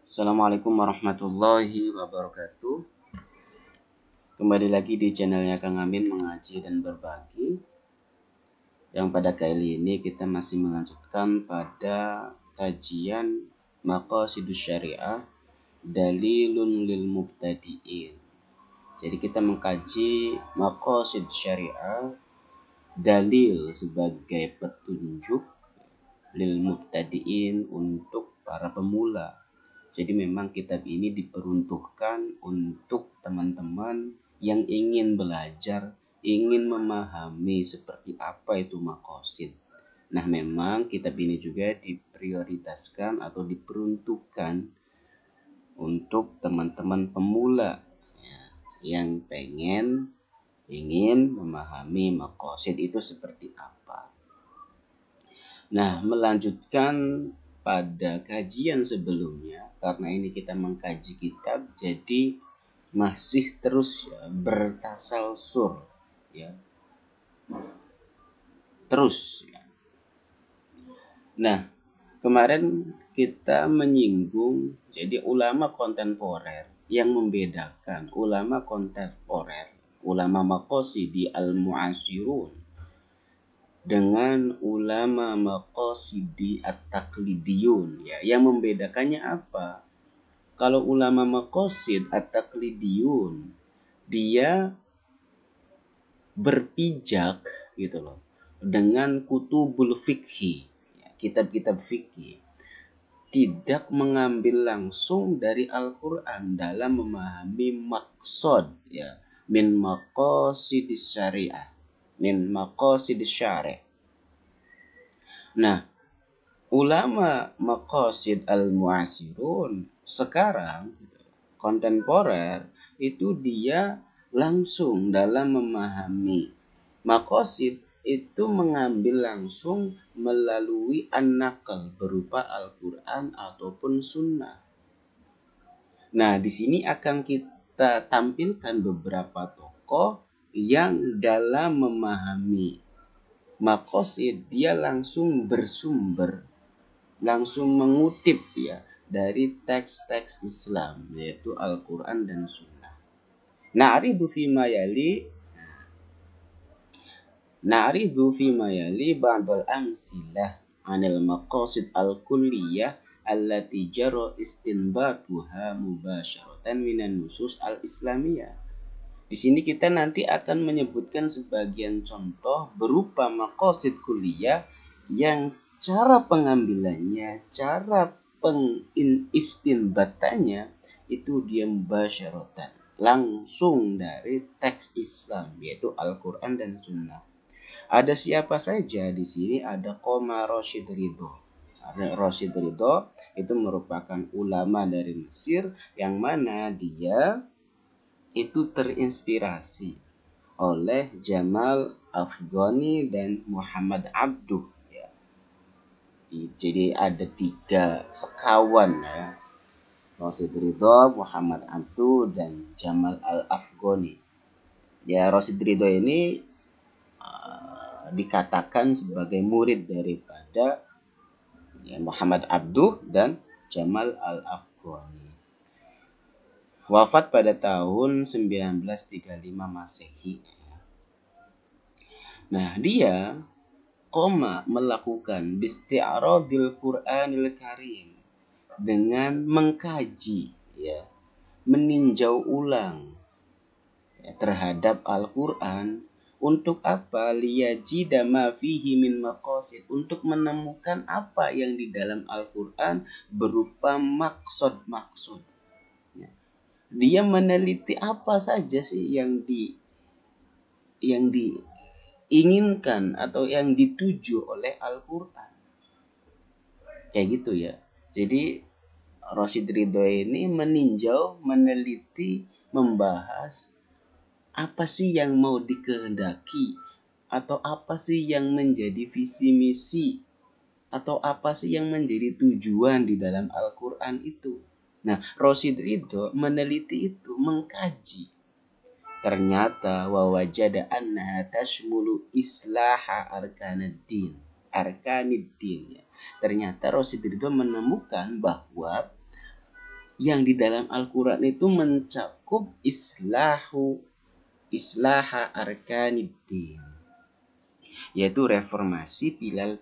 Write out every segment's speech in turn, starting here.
Assalamualaikum warahmatullahi wabarakatuh. Kembali lagi di channelnya Kang Amin mengaji dan berbagi. Yang pada kali ini kita masih melanjutkan pada kajian Maqasidus Syariah Dalilun lil Mubtadi'in. Jadi kita mengkaji Maqasid Syariah, dalil sebagai petunjuk lil Mubtadi'in untuk para pemula. Jadi memang kitab ini diperuntukkan untuk teman-teman yang ingin belajar, ingin memahami seperti apa itu maqasid. Nah, memang kitab ini juga diprioritaskan atau diperuntukkan untuk teman-teman pemula yang ingin memahami maqasid itu seperti apa. Nah, melanjutkan pada kajian sebelumnya, karena ini kita mengkaji kitab, jadi masih terus bertasalsul ya. Terus ya. Nah, kemarin kita menyinggung jadi ulama kontemporer yang membedakan ulama kontemporer, ulama maqasidi al-mu'asirun dengan ulama maqasidi at-taqlidiyun ya. Yang membedakannya apa? Kalau ulama maqasid at-taqlidiyun dia berpijak gitu loh dengan kutubul fikhi ya, kitab-kitab fikih, tidak mengambil langsung dari Al-Qur'an dalam memahami maksud ya, min maqasidis syariah, min maqasidis syari'. Nah, ulama maqasid al-mu'asirun sekarang kontemporer itu dia langsung dalam memahami maqasid itu mengambil langsung melalui an-naql berupa Al-Qur'an ataupun sunnah. Nah, di sini akan kita tampilkan beberapa tokoh yang dalam memahami maqasid dia langsung bersumber, langsung mengutip ya dari teks-teks Islam yaitu Al-Qur'an dan Sunnah. Na'ridu fi ma yali ba'dal amsilah 'anil maqasid al-kulliyah allati jara istinbatuha mubasyaratan minan nusus al-islamiyah. Di sini kita nanti akan menyebutkan sebagian contoh berupa maqasid kulliyah yang cara pengambilannya, cara pengistinbatannya itu dia mubasyaratan, langsung dari teks Islam yaitu Al-Qur'an dan Sunnah. Ada siapa saja di sini? Ada Qoma Rashid Ridho. Rashid Ridho itu merupakan ulama dari Mesir yang mana dia itu terinspirasi oleh Jamal Afghani dan Muhammad Abduh ya. Jadi ada 3 sekawan ya, Rashid Ridho, Muhammad Abduh dan Jamal Al-Afghani ya. Rashid Ridho ini dikatakan sebagai murid daripada ya, Muhammad Abduh dan Jamal Al-Afghani. Wafat pada tahun 1935 Masehi. Nah, dia melakukan bisti'aradil Qur'anil Karim dengan mengkaji ya, meninjau ulang ya, terhadap Al-Qur'an. Untuk apa? Liyajida ma fihi min maqasid, untuk menemukan apa yang di dalam Al-Qur'an berupa maksud-maksud. Dia meneliti apa saja sih yang diinginkan atau yang dituju oleh Al-Qur'an. Kayak gitu ya. Jadi Rashid Ridho ini meninjau, meneliti, membahas apa sih yang mau dikehendaki, atau apa sih yang menjadi visi misi, atau apa sih yang menjadi tujuan di dalam Al-Qur'an itu. Nah, Rashid Ridho meneliti itu, mengkaji. Ternyata wawajada annaha tashmulu islaha arkaniddin ya. Ternyata Rashid Ridho menemukan bahwa yang di dalam Al-Quran itu mencakup islaha arkaniddin, yaitu reformasi pilar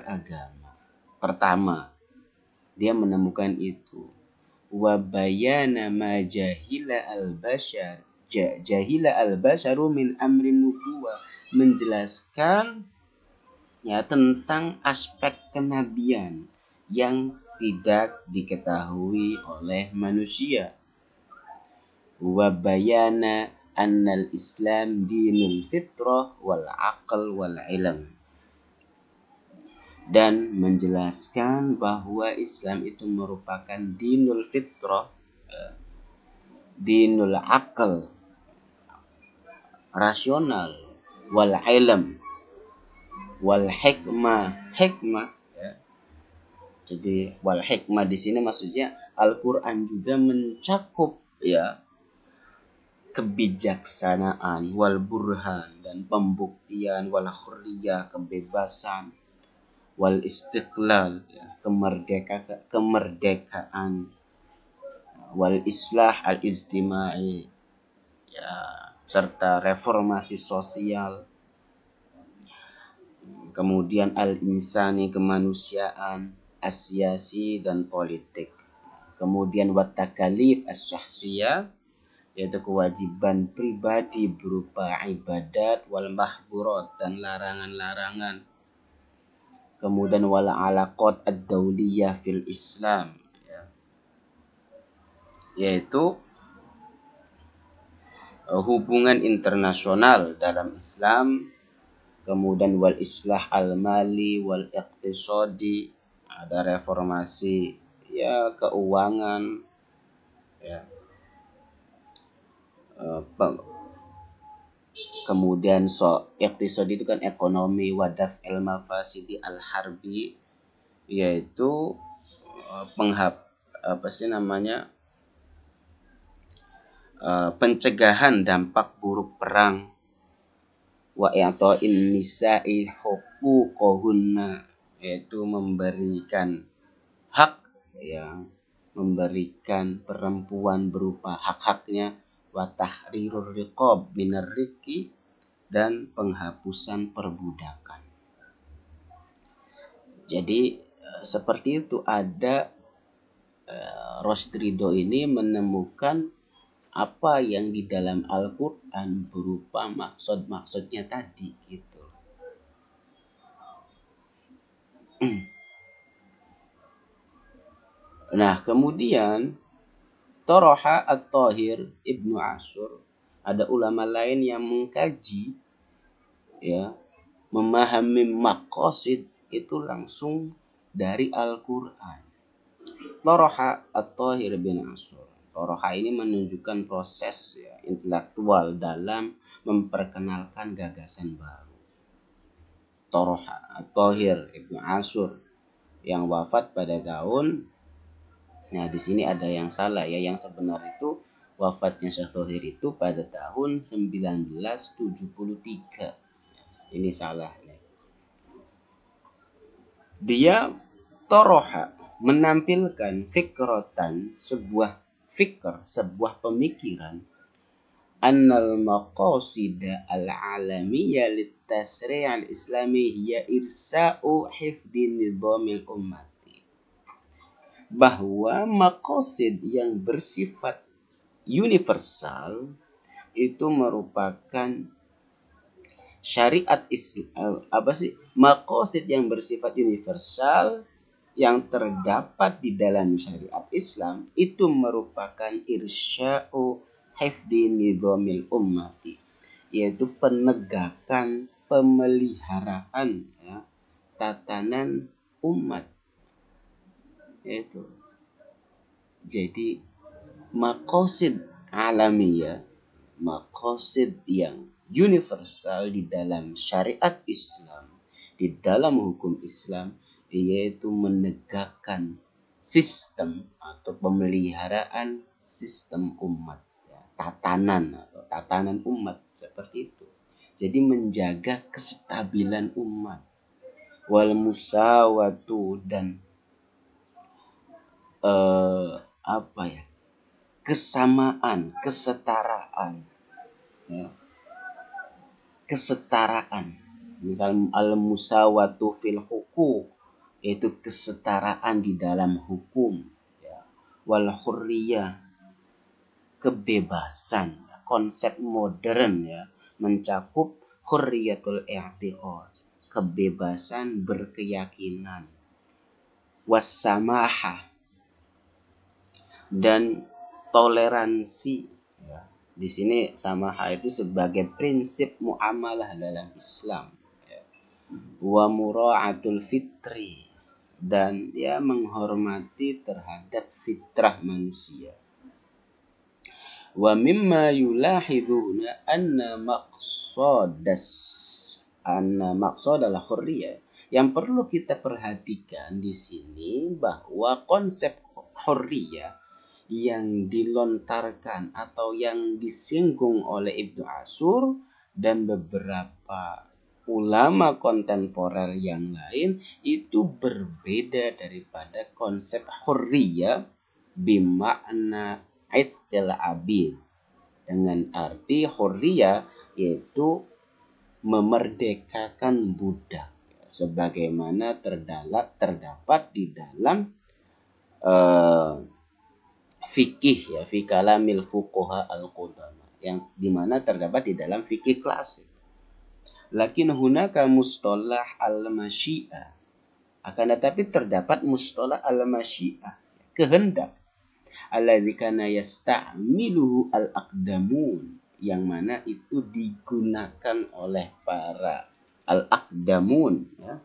agama. Pertama, dia menemukan itu wa bayana ma jahila al-basharu min amrin nubuwah, menjelaskan ya tentang aspek kenabian yang tidak diketahui oleh manusia. Wa bayana annal Islam dinul fitrah wal aql wal ilm, dan menjelaskan bahwa Islam itu merupakan dinul fitrah, dinul aql, rasional, wal ilm, wal hikmah, ya. Jadi wal hikmah di sini maksudnya Al-Qur'an juga mencakup ya kebijaksanaan, wal burhan, dan pembuktian, wal hurriyah, kebebasan, wal istiqlal, ya, kemerdekaan, wal islah al ijtimai, ya, serta reformasi sosial, kemudian al insani, kemanusiaan, asyasi dan politik, kemudian wat takalif as-syahsiyah, yaitu kewajiban pribadi berupa ibadat, wal mahdurat, dan larangan-larangan, kemudian wal alaqat ad-dauliyah fil Islam, ya, yaitu hubungan internasional dalam Islam, kemudian wal islah al-mali wal iqtisadi, ada reformasi ya keuangan, ya, kemudian iqtisadi itu kan ekonomi, wadaf el mafasidi al harbi, yaitu pencegahan dampak buruk perang, wa i'ta'in nisa'i huquqahunna, yaitu memberikan hak, ya, memberikan perempuan berupa hak-haknya, wa tahrirur riqab minar riqi, dan penghapusan perbudakan. Jadi seperti itu ada Rosyid Ridho ini menemukan apa yang di dalam Al-Quran berupa maksud-maksudnya tadi gitu. Nah, kemudian Toroha At-Tahir Ibnu Ashur, ada ulama lain yang mengkaji, ya, memahami maqasid itu langsung dari Al-Quran. Toroha At-Tahir bin Ashur, Toroha ini menunjukkan proses ya, intelektual dalam memperkenalkan gagasan baru. Toroha At-Tahir Ibnu Ashur yang wafat pada tahun, nah di sini ada yang salah ya, yang sebenar itu wafatnya Syekh Thohir itu pada tahun 1973. Ini salah. Dia Toroha menampilkan fikrotan, sebuah pemikiran, annal maqasida al-alamiyya litasri' al-islami hiya irsa'u hifdin nizamil ummati, bahwa maqasid yang bersifat universal itu merupakan syariat Islam. Maqasid yang bersifat universal yang terdapat di dalam syariat Islam itu merupakan irsya'u hifdi nizamil ummati, yaitu penegakan, pemeliharaan ya, tatanan umat. Itu. Jadi maqasid alamiah, maqasid yang universal di dalam syariat Islam, di dalam hukum Islam, yaitu menegakkan sistem atau pemeliharaan sistem umat, ya, tatanan umat seperti itu. Jadi menjaga kestabilan umat, wal musawatu, dan apa ya, kesamaan, kesetaraan, ya. Kesetaraan. Misal al-musawatu fil hukum, yaitu kesetaraan di dalam hukum, ya. Wal hurriyah, kebebasan, konsep modern ya, mencakup hurriyatul i'tiqad, kebebasan berkeyakinan, wassamaha, dan toleransi ya. Di sini samaha itu sebagai prinsip muamalah dalam Islam ya. Wa mura'atul fitri, dan ya menghormati terhadap fitrah manusia. Wa mimma yulahiduna anna maqsadal hurriyah, yang perlu kita perhatikan di sini bahwa konsep hurriyah yang dilontarkan atau yang disinggung oleh Ibnu Ashur dan beberapa ulama kontemporer yang lain itu berbeda daripada konsep hurriyah bimakna itqil abid, dengan arti hurriyah yaitu memerdekakan budak, sebagaimana terdapat di dalam fikih ya, fi kalamil fuqaha al-qudama, yang dimana terdapat di dalam fikih klasik. Lakin hunaka mustalah al-masyiah, akan tetapi terdapat mustalah al-masyiah, kehendak, alladzi kana yasta'miluhu al-aqdamun, yang mana itu digunakan oleh para al-aqdamun ya,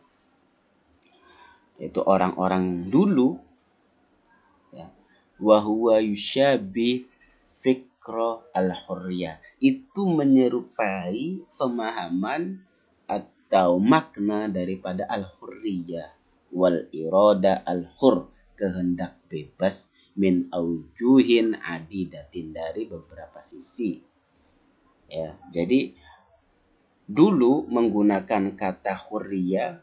itu orang-orang dulu ya. Wa huwa yushabih fikra al-hurriyah, itu menyerupai pemahaman atau makna daripada al-hurriyah wal irada al-hur, kehendak bebas, min aujuhin adidatin, dari beberapa sisi ya. Jadi dulu menggunakan kata hurriyah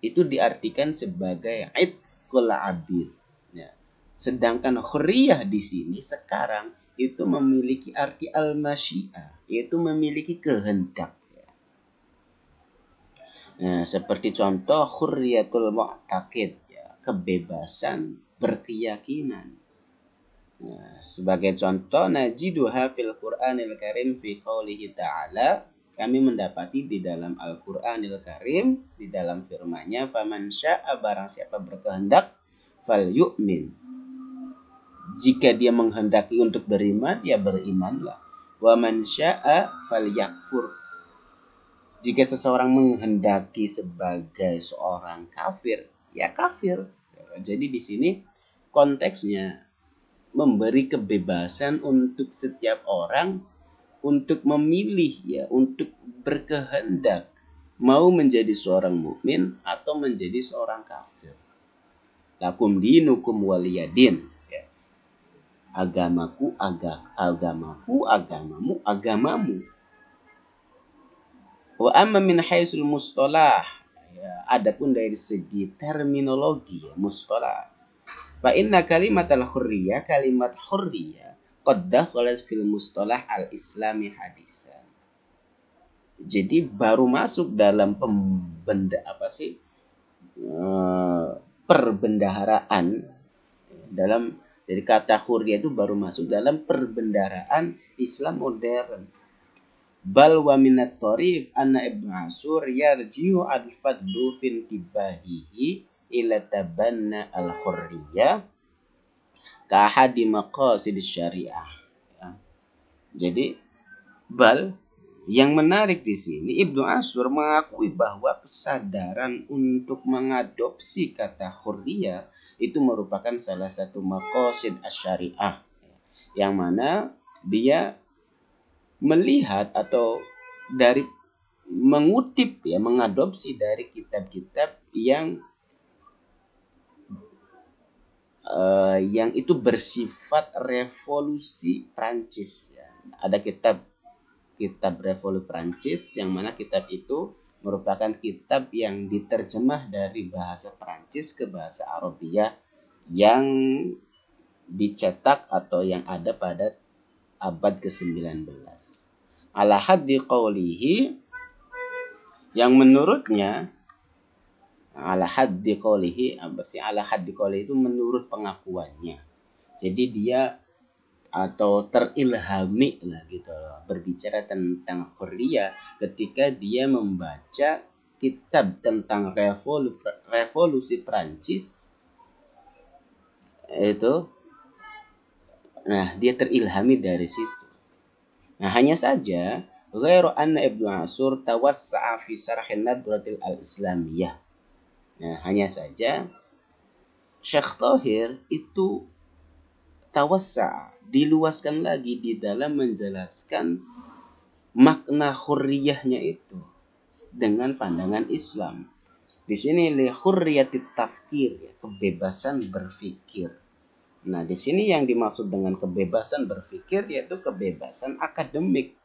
itu diartikan sebagai itqul abid ya. Sedangkan hurriyah di sini sekarang itu memiliki arti al-masyiah, yaitu memiliki kehendak ya. Nah, seperti contoh hurriyatul mu'taqid ya, kebebasan berkeyakinan. Nah, sebagai contoh najiduha fil Qur'anil Karim fi qoulihi ta'ala, kami mendapati di dalam Al-Qur'anil Karim, di dalam firman-Nya, faman syaa, barang siapa berkehendak, fal yu'min, jika dia menghendaki untuk beriman, ya berimanlah. Wa man syaa fal yakfur, jika seseorang menghendaki sebagai seorang kafir, ya kafir. Jadi di sini konteksnya memberi kebebasan untuk setiap orang untuk memilih ya, untuk berkehendak mau menjadi seorang mukmin atau menjadi seorang kafir. Lakum dinukum waliyadin ya. Agamaku agamamu, agamamu. Wa amma min haisul mustalah ya, adapun dari segi terminologi ya, mustalah, fa inna kalimatal hurriyah, kalimat hurriyah qad dakhalat fil mustalah al-islami hadisan. Jadi baru masuk dalam perbendaharaan, dalam dari kata hurriyah itu baru masuk dalam perbendaharaan Islam modern. Bal wa minat tarif anna Ibnu Ashur yarji'u al-fadlu fin tibahihi ila tabanna al-hurriyah ka ahadi maqasid syariah ya. Jadi bal, yang menarik di sini Ibnu Ashur mengakui bahwa kesadaran untuk mengadopsi kata hurriyah itu merupakan salah satu maqasid syariah, yang mana dia melihat atau dari mengutip ya, mengadopsi dari kitab-kitab yang itu bersifat revolusi Prancis ya. Ada kitab revolusi Prancis, yang mana kitab itu merupakan kitab yang diterjemah dari bahasa Prancis ke bahasa Arabiah yang dicetak atau yang ada pada abad ke-19. Ala haddi qawlihi, yang menurutnya ala haddi qawlihi itu menurut pengakuannya. Jadi dia atau terilhami lah gitu loh, berbicara tentang hurriyah ketika dia membaca kitab tentang revolusi Prancis itu. Nah, dia terilhami dari situ. Nah, hanya saja ghairu anna Ibnu Ashur tawassa'a fi syarhin nadratil al-islamiyah. Nah, hanya saja Syekh Thohir itu tawassa'a, diluaskan lagi di dalam menjelaskan makna hurriyahnya itu dengan pandangan Islam. Di sini li hurriyatit tafkir, ya, kebebasan berpikir. Nah, di sini yang dimaksud dengan kebebasan berpikir yaitu kebebasan akademik.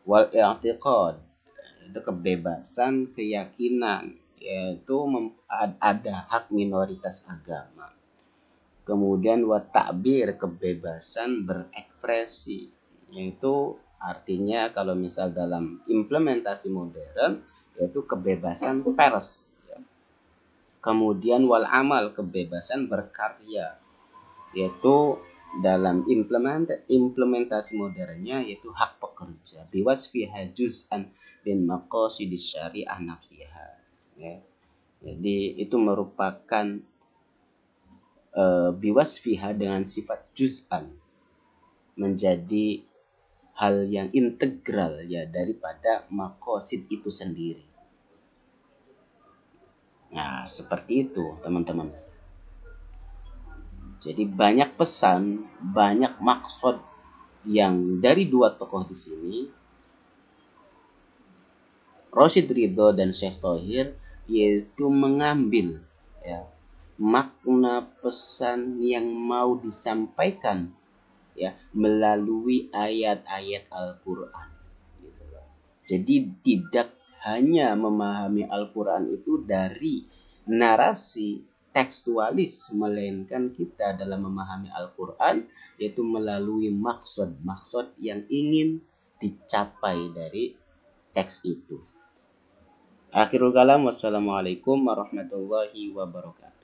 Wal i'tiqad, itu kebebasan keyakinan, yaitu ada hak minoritas agama. Kemudian wa ta'bir, kebebasan berekspresi, yaitu artinya kalau misal dalam implementasi modern yaitu kebebasan pers. Kemudian wal amal, kebebasan berkarya, yaitu dalam implementasi modernnya yaitu hak pekerja. Biwasfiha juz'an bin maqasidis syariah nafsiha. Ya. Jadi itu merupakan biwasfiha dengan sifat juz'an, menjadi hal yang integral ya daripada maqasid itu sendiri. Nah, seperti itu teman-teman. Jadi banyak pesan, banyak maksud yang dari dua tokoh di sini, Rashid Ridho dan Syekh Thohir, yaitu mengambil ya makna pesan yang mau disampaikan ya melalui ayat-ayat Al-Qur'an gitu loh. Jadi tidak hanya memahami Al-Qur'an itu dari narasi tekstualis, melainkan kita dalam memahami Al-Qur'an yaitu melalui maksud-maksud yang ingin dicapai dari teks itu. Akhirul kalam, wassalamualaikum warahmatullahi wabarakatuh.